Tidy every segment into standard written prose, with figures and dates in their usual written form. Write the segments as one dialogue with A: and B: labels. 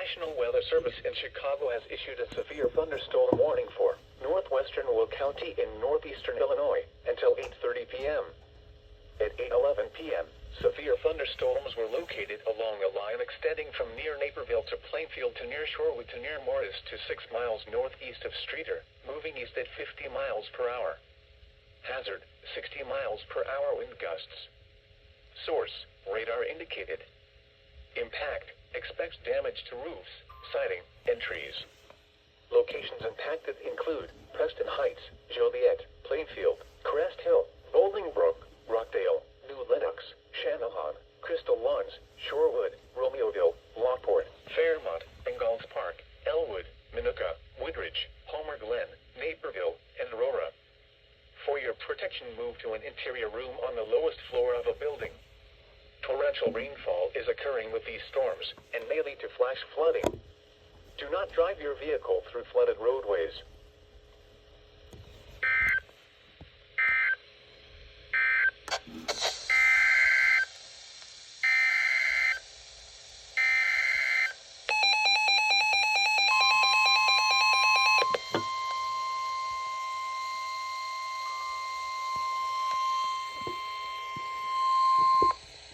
A: National Weather Service in Chicago has issued a severe thunderstorm warning for northwestern Will County in northeastern Illinois until 8:30 p.m. At 8:11 p.m., severe thunderstorms were located along a line extending from near Naperville to Plainfield to near Shorewood to near Morris to 6 miles northeast of Streeter, moving east at 50 miles per hour. Hazard, 60 miles per hour wind gusts. Source, radar indicated. Impact, expects damage to roofs, siding, and trees. Locations impacted include Preston Heights, Joliet, Plainfield, Crest Hill, Bolingbrook, Rockdale, New Lenox, Channahon, Crystal Lawns, Shorewood, Romeoville, Lockport, Fairmont, Ingalls Park, Elwood, Minooka, Woodridge, Palmer Glen, Naperville, and Aurora. For your protection, move to an interior room on the lowest floor of a building. Torrential rainfall is occurring with these storms and may lead to flash flooding. Do not drive your vehicle through flooded roadways.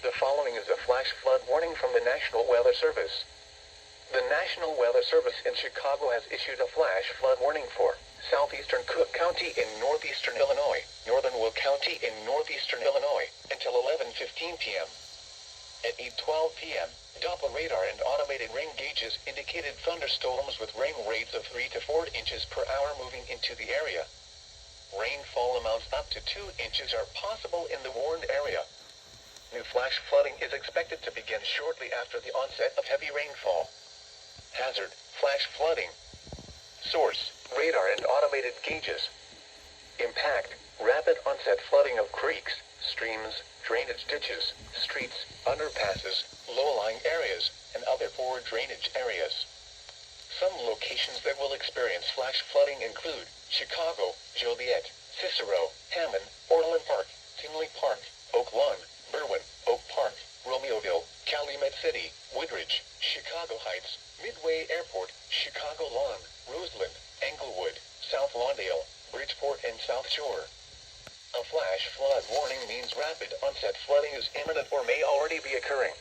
A: The following is a flash flood warning from the National Weather Service. The National Weather Service in Chicago has issued a flash flood warning for southeastern Cook County in northeastern Illinois, northern Will County in northeastern Illinois, until 11:15 p.m. At 8:12 p.m., Doppler radar and automated rain gauges indicated thunderstorms with rain rates of 3 to 4 inches per hour moving into the area. Rainfall amounts up to 2 inches are possible in the warned area. New flash flooding is expected to begin shortly after the onset of heavy rainfall. Hazard, flash flooding. Source, radar and automated gauges. Impact, rapid onset flooding of creeks, streams, drainage ditches, streets, underpasses, low-lying areas, and other poor drainage areas. Some locations that will experience flash flooding include Chicago, Joliet, Cicero, Hammond, Orland Park, Tinley Park, Oak Lawn, Berwyn, Oak Park, Romeoville, Calumet City, Woodridge, Chicago Heights, Midway Airport, Chicago Lawn, Roseland, Englewood, South Lawndale, Bridgeport, and South Shore. A flash flood warning means rapid onset flooding is imminent or may already be occurring.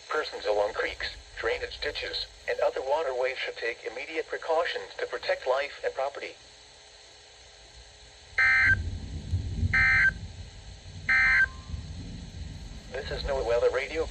A: Persons along creeks, drainage ditches, and other waterways should take immediate precautions to protect life and property. This is NOAA Weather Radio.